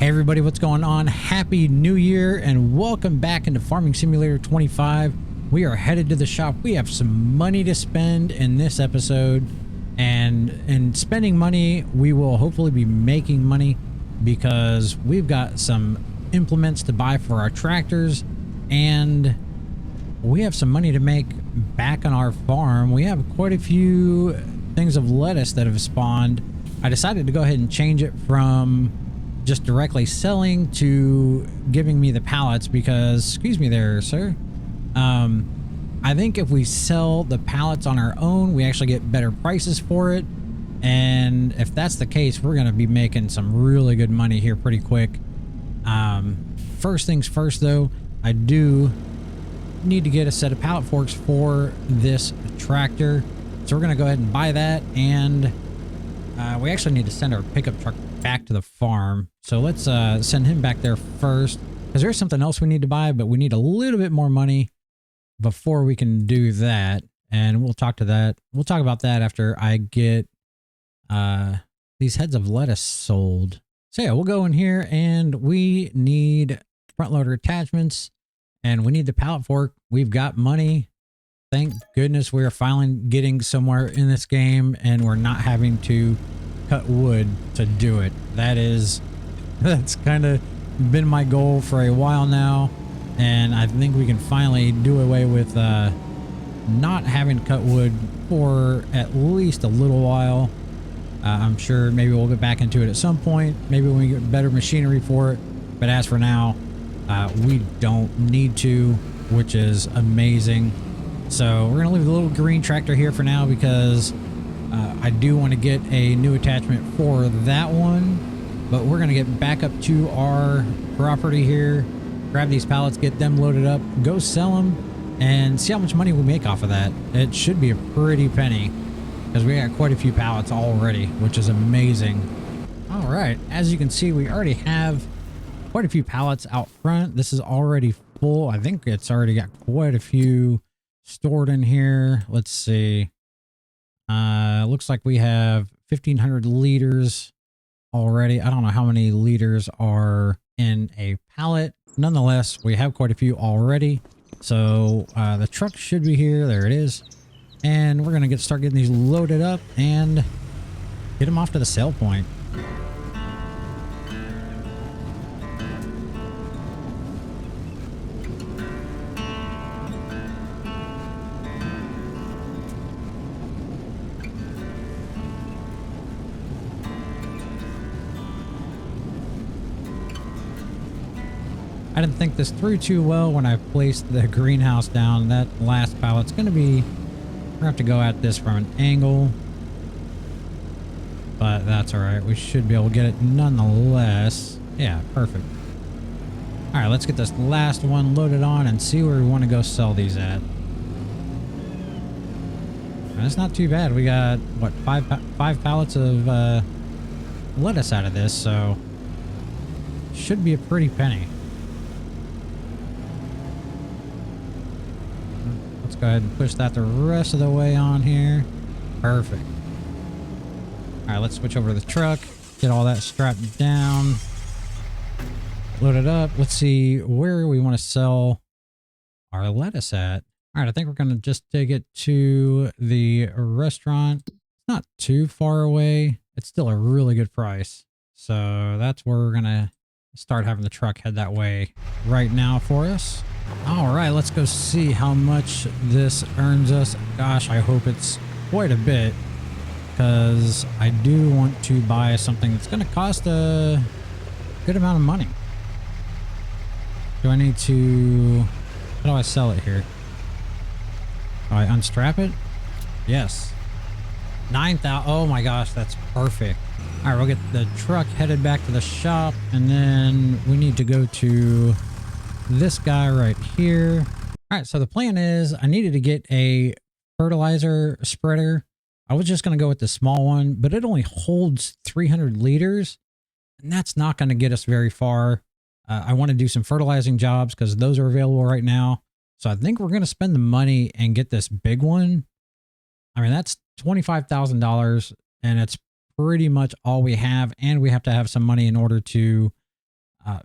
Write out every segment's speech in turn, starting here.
Hey everybody, what's going on? Happy New Year and welcome back into Farming Simulator 25. We are headed to the shop. We have some money to spend in this episode, and in spending money, we will hopefully be making money because we've got some implements to buy for our tractors, and we have some money to make back on our farm. We have quite a few things of lettuce that have spawned. I decided to go ahead and change it from just directly selling to giving me the pallets because, excuse me there, sir. I think if we sell the pallets on our own, we actually get better prices for it. And if that's the case, we're going to be making some really good money here pretty quick. First things first, though, I do need to get a set of pallet forks for this tractor. So we're going to go ahead and buy that. And we actually need to send our pickup truck back to the farm. So let's send him back there first, because there's something else we need to buy, but we need a little bit more money before we can do that. And we'll talk about that after I get these heads of lettuce sold. So yeah, we'll go in here and we need front loader attachments and we need the pallet fork. We've got money. Thank goodness we are finally getting somewhere in this game and we're not having to cut wood to do it. That's kind of been my goal for a while now, and I think we can finally do away with not having to cut wood for at least a little while. I'm sure maybe we'll get back into it at some point, maybe when we get better machinery for it, but as for now, we don't need to, which is amazing. So we're gonna leave the little green tractor here for now because I do want to get a new attachment for that one, but we're going to get back up to our property here, grab these pallets, get them loaded up, go sell them, and see how much money we make off of that. It should be a pretty penny because we got quite a few pallets already, which is amazing. All right, as you can see, we already have quite a few pallets out front. This is already full. I think it's already got quite a few stored in here. Let's see. Looks like we have 1,500 liters already. I don't know how many liters are in a pallet. Nonetheless, we have quite a few already. So the truck should be here. There it is. And we're going to start getting these loaded up and get them off to the sale point. I didn't think this through too well when I placed the greenhouse down. That last pallet's going to be, we're going to have to go at this from an angle, but that's all right. We should be able to get it nonetheless. Yeah, perfect. All right, let's get this last one loaded on and see where we want to go sell these at. That's not too bad. We got, what, five pallets of lettuce out of this, so should be a pretty penny. Let's go ahead and push that the rest of the way on here. Perfect. All right, let's switch over to the truck, get all that strapped down, load it up. Let's see where we want to sell our lettuce at. All right, I think we're going to just take it to the restaurant. It's not too far away. It's still a really good price. So that's where we're going to start having the truck head that way right now for us. All right, let's go see how much this earns us. Gosh, I hope it's quite a bit because I do want to buy something that's going to cost a good amount of money. Do I need to, how do I sell it here? Do I unstrap it? Yes. 9,000. Oh my gosh, that's perfect. All right, we'll get the truck headed back to the shop and then we need to go to this guy right here. All right, so the plan is I needed to get a fertilizer spreader. I was just going to go with the small one, but it only holds 300 liters and that's not going to get us very far. I want to do some fertilizing jobs because those are available right now. So I think we're going to spend the money and get this big one. I mean, that's $25,000 and it's pretty much all we have. And we have to have some money in order to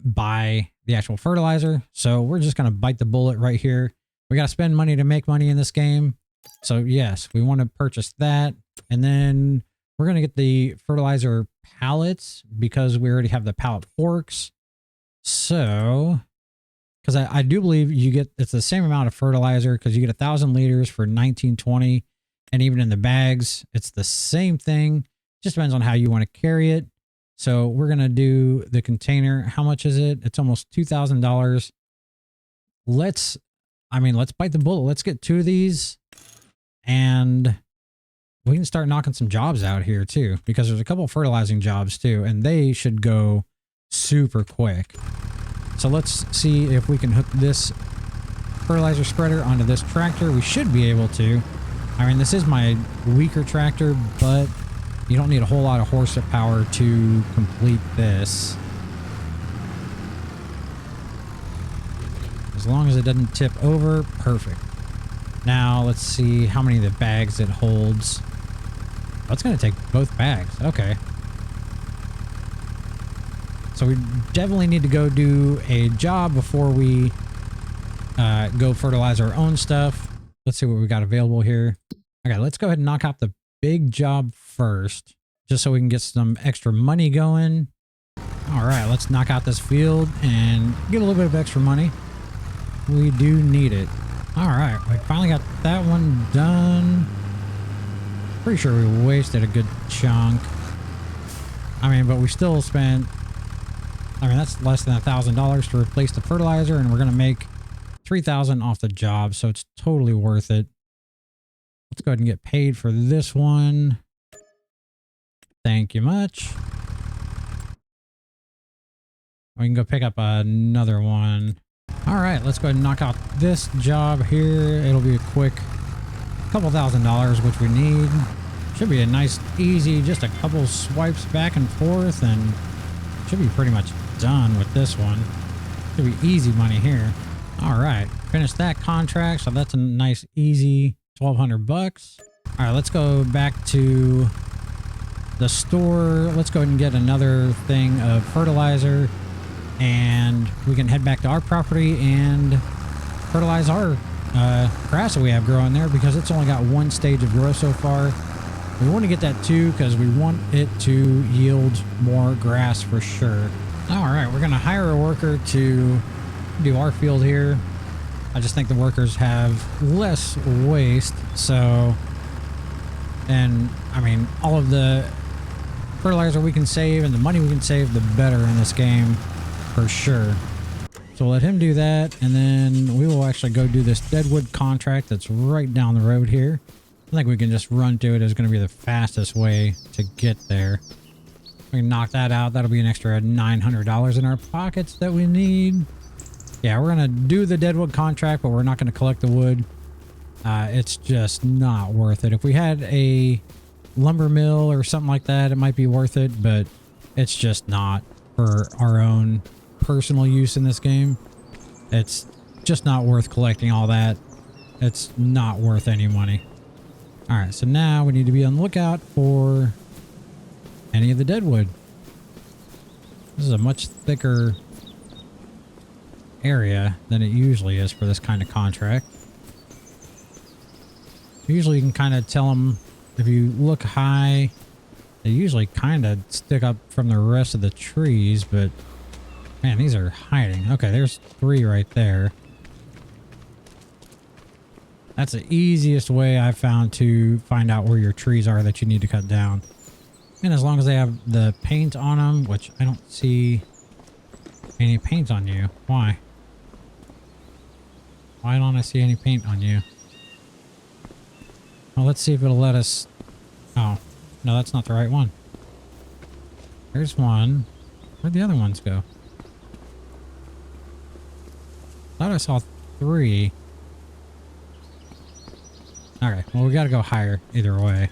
buy the actual fertilizer. So we're just going to bite the bullet right here. We got to spend money to make money in this game. So yes, we want to purchase that. And then we're going to get the fertilizer pallets because we already have the pallet forks. So, because I do believe you get, it's the same amount of fertilizer because you get 1,000 liters for 19.20. And even in the bags, it's the same thing. Just depends on how you want to carry it. So we're going to do the container. How much is it? It's almost $2,000. Let's bite the bullet. Let's get 2 of these and we can start knocking some jobs out here too, because there's a couple of fertilizing jobs too, and they should go super quick. So let's see if we can hook this fertilizer spreader onto this tractor. We should be able to. I mean, this is my weaker tractor, but you don't need a whole lot of horsepower to complete this. As long as it doesn't tip over, perfect. Now, let's see how many of the bags it holds. Oh, it's going to take both bags. Okay. So we definitely need to go do a job before we go fertilize our own stuff. Let's see what we got available here. Okay, let's go ahead and knock out the big job first, just so we can get some extra money going. All right, let's knock out this field and get a little bit of extra money. We do need it. All right, we finally got that one done. Pretty sure we wasted a good chunk. I mean, but we still spent, I mean, that's less than $1,000 to replace the fertilizer, and we're going to make $3,000 off the job, so it's totally worth it. Let's go ahead and get paid for this one. Thank you much. We can go pick up another one. All right, let's go ahead and knock out this job here. It'll be a quick couple $1,000, which we need. Should be a nice, easy, just a couple swipes back and forth, and should be pretty much done with this one. Should be easy money here. All right, finish that contract. So that's a nice, easy 1,200 bucks. All right, let's go back to the store. Let's go ahead and get another thing of fertilizer, and we can head back to our property and fertilize our grass that we have growing there, because it's only got 1 stage of growth so far. We want to get that too because we want it to yield more grass for sure. All right, we're going to hire a worker to do our field here. I just think the workers have less waste. So, and I mean, all of the fertilizer we can save and the money we can save, the better in this game for sure. So we'll let him do that, and then we will actually go do this deadwood contract that's right down the road here. I think we can just run to it. It's going to be the fastest way to get there. We can knock that out. That'll be an extra $900 in our pockets that we need. Yeah, we're going to do the deadwood contract, but we're not going to collect the wood. It's just not worth it. If we had a lumber mill or something like that, it might be worth it, but it's just not for our own personal use in this game. It's just not worth collecting all that. It's not worth any money. All right, so now we need to be on the lookout for any of the deadwood. This is a much thicker area than it usually is for this kind of contract. Usually you can kind of tell them, if you look high, they usually kind of stick up from the rest of the trees, but man, these are hiding. Okay, there's 3 right there. That's the easiest way I've found to find out where your trees are that you need to cut down. And as long as they have the paint on them, which I don't see any paint on you. Why? Why don't I see any paint on you? Well, let's see if it'll let us... Oh, no, that's not the right one. There's one. Where'd the other ones go? Thought I saw 3. Okay, well, we gotta go higher either way.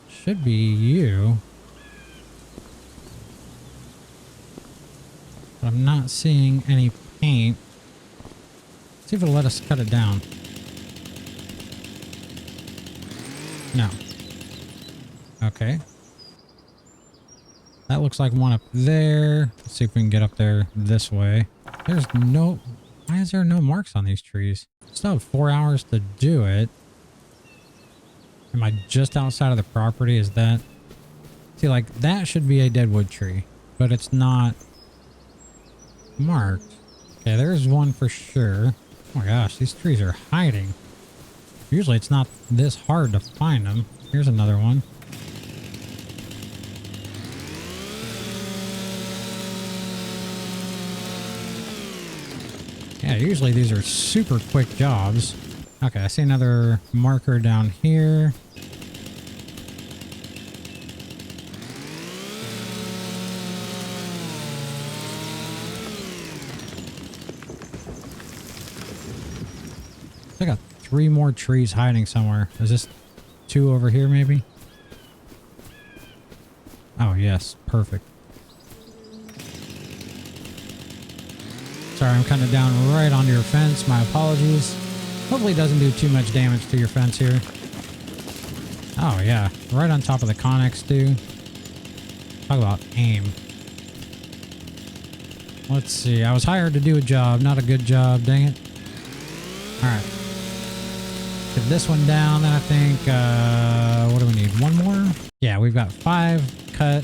Should be you. But I'm not seeing any paint. See if it'll let us cut it down. No. Okay. That looks like one up there. Let's see if we can get up there this way. There's no... Why is there no marks on these trees? Still have 4 hours to do it. Am I just outside of the property? Is that... See, like, that should be a deadwood tree, but it's not marked. Okay, there's one for sure. Oh my gosh, these trees are hiding. Usually it's not this hard to find them. Here's another one. Yeah, usually these are super quick jobs. Okay, I see another marker down here. I got 3 more trees hiding somewhere. Is this 2 over here maybe? Oh yes, perfect. Sorry, I'm kind of down right onto your fence. My apologies. Hopefully it doesn't do too much damage to your fence here. Oh yeah, right on top of the Connex too. Talk about aim. Let's see, I was hired to do a job, not a good job, dang it. Alright. Get this one down, then I think, what do we need? 1 more? Yeah, we've got 5 cut.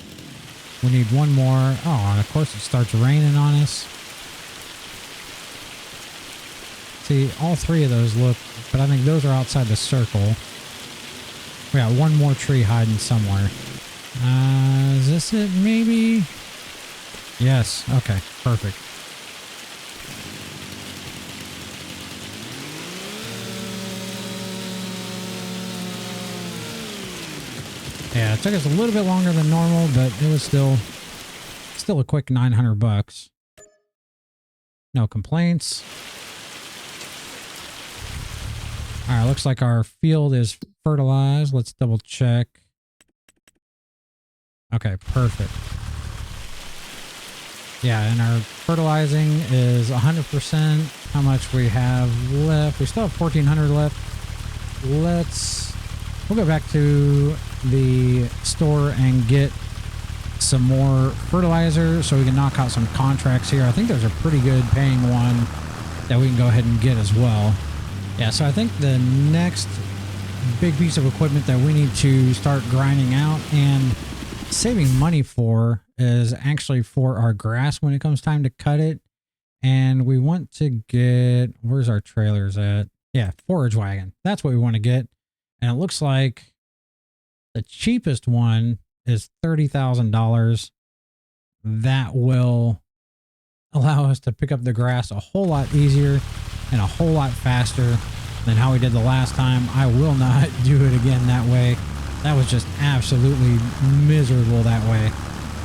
We need 1 more. Oh, and of course it starts raining on us. See, all 3 of those look, but I think those are outside the circle. We got 1 more tree hiding somewhere. Is this it, maybe? Yes, okay, perfect. Yeah, it took us a little bit longer than normal, but it was still a quick $900. No complaints. All right, looks like our field is fertilized. Let's double check. Okay, perfect. Yeah, and our fertilizing is 100%. How much we have left? We still have 1,400 left. We'll go back to the store and get some more fertilizer so we can knock out some contracts here. I think there's a pretty good paying one that we can go ahead and get as well. Yeah, so I think the next big piece of equipment that we need to start grinding out and saving money for is actually for our grass when it comes time to cut it. And we want to get, where's our trailers at? Yeah, forage wagon. That's what we want to get. And it looks like the cheapest one is $30,000. That will allow us to pick up the grass a whole lot easier and a whole lot faster than how we did the last time. I will not do it again that way. That was just absolutely miserable that way.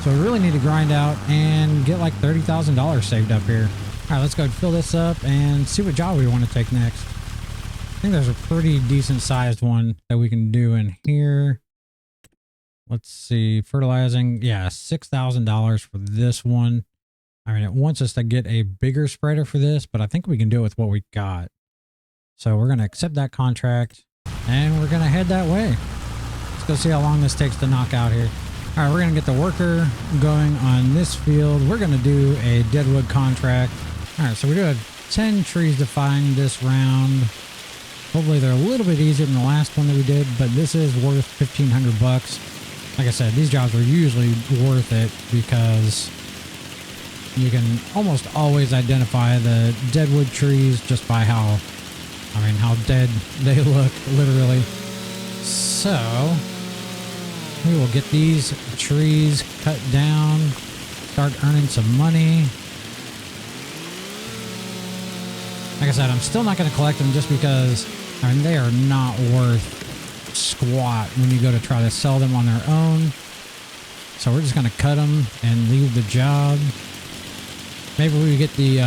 So we really need to grind out and get like $30,000 saved up here. All right, let's go fill this up and see what job we want to take next. I think there's a pretty decent sized one that we can do in here. Let's see, fertilizing. Yeah, $6,000 for this one. I mean, it wants us to get a bigger spreader for this, but I think we can do it with what we got. So we're going to accept that contract and we're going to head that way. Let's go see how long this takes to knock out here. All right, we're going to get the worker going on this field. We're going to do a deadwood contract. All right, so we do have 10 trees to find this round. Hopefully they're a little bit easier than the last one that we did, but this is worth $1,500. Like I said, these jobs are usually worth it because you can almost always identify the deadwood trees just by how dead they look, literally. So we will get these trees cut down, start earning some money. Like I said, I'm still not going to collect them just because, I mean, they are not worth squat when you go to try to sell them on their own. So we're just going to cut them and leave the job. Maybe we get the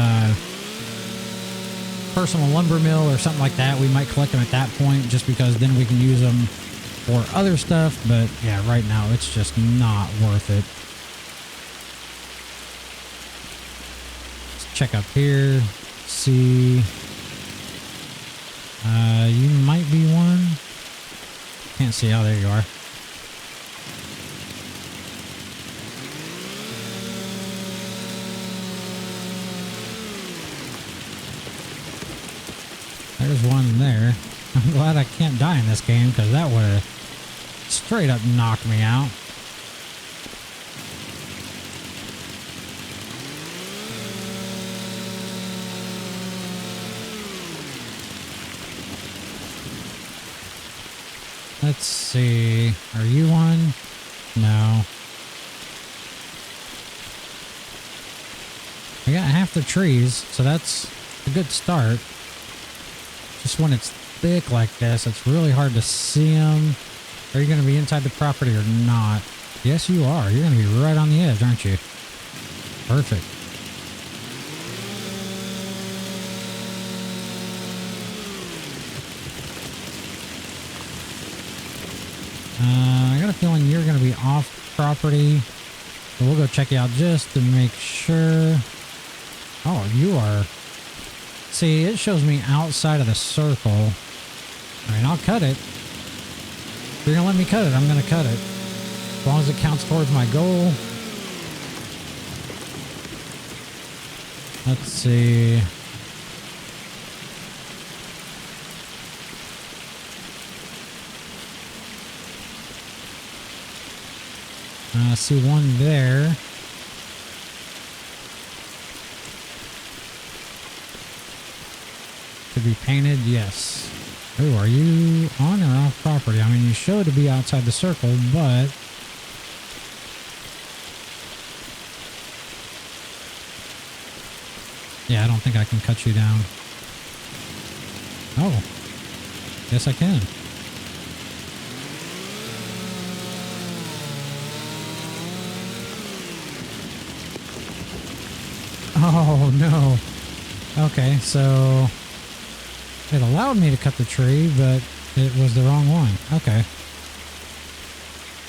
personal lumber mill or something like that. We might collect them at that point just because then we can use them for other stuff. But yeah, right now it's just not worth it. Let's check up here. See. You might be one. Can't see. Oh, there you are. There's one there. I'm glad I can't die in this game because that would have straight up knocked me out. Let's see. Are you one? No. I got half the trees, so that's a good start. Just when it's thick like this, it's really hard to see them. Are you going to be inside the property or not? Yes, you are. You're going to be right on the edge, aren't you? Perfect. I got a feeling you're going to be off property. So we'll go check you out just to make sure. Oh, you are. See, it shows me outside of the circle. I mean, I'll cut it. If you're going to let me cut it, I'm going to cut it. As long as it counts towards my goal. Let's see. I see one there. Could be painted, yes. Oh, are you on or off property? I mean, you show to be outside the circle, but... yeah, I don't think I can cut you down. Oh. Yes, I can. Oh, no. Okay, so... it allowed me to cut the tree, but it was the wrong one. Okay.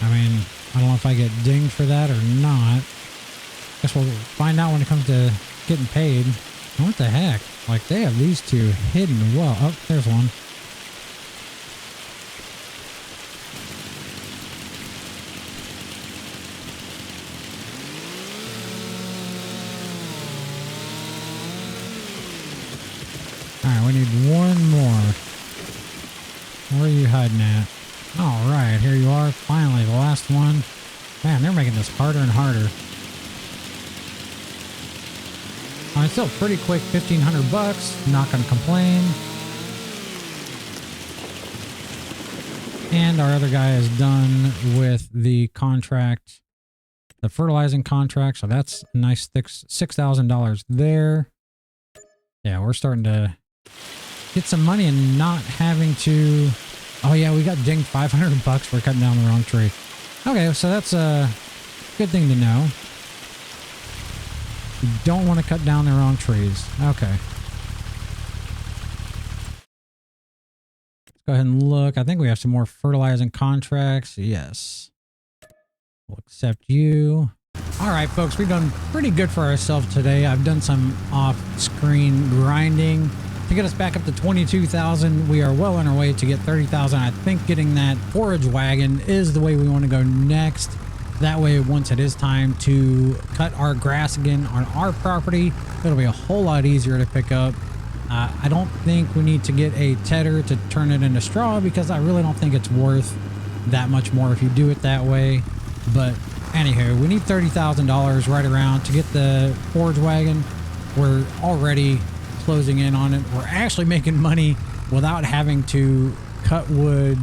I mean, I don't know if I get dinged for that or not. Guess we'll find out when it comes to getting paid. What the heck? Like, they have these two hidden well. Oh, there's one. Alright, we need one more. Where are you hiding at? Alright, here you are. Finally, the last one. Man, they're making this harder and harder. It's still pretty quick, 1,500 bucks. Not going to complain. And our other guy is done with the contract, the fertilizing contract. So that's a nice thick $6,000 there. Yeah, we're starting to get some money and not having to... oh yeah, we got dinged 500 bucks for cutting down the wrong tree. Okay, so that's a good thing to know. You don't want to cut down the wrong trees. Okay. Let's go ahead and look. I think we have some more fertilizing contracts. Yes. We'll accept you. All right, folks, we've done pretty good for ourselves today. I've done some off-screen grinding to get us back up to 22,000. We are well on our way to get 30,000. I think getting that forage wagon is the way we want to go next. That way, once it is time to cut our grass again on our property, it'll be a whole lot easier to pick up. I don't think we need to get a tedder to turn it into straw because I really don't think it's worth that much more if you do it that way. But anywho, we need $30,000 right around to get the forage wagon. We're already closing in on it. We're actually making money without having to cut wood,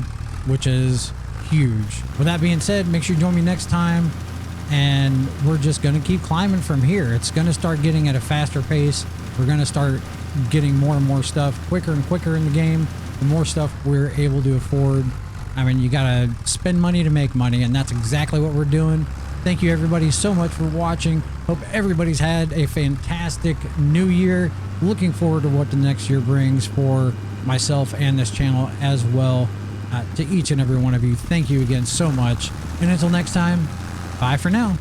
which is huge. With that being said, make sure you join me next time, and we're just going to keep climbing from here. It's going to start getting at a faster pace. We're going to start getting more and more stuff quicker and quicker in the game. The more stuff we're able to afford. I mean, you got to spend money to make money, and that's exactly what we're doing. Thank you everybody so much for watching. Hope everybody's had a fantastic new year. Looking forward to what the next year brings for myself and this channel as well. To each and every one of you, thank you again so much. And until next time, bye for now.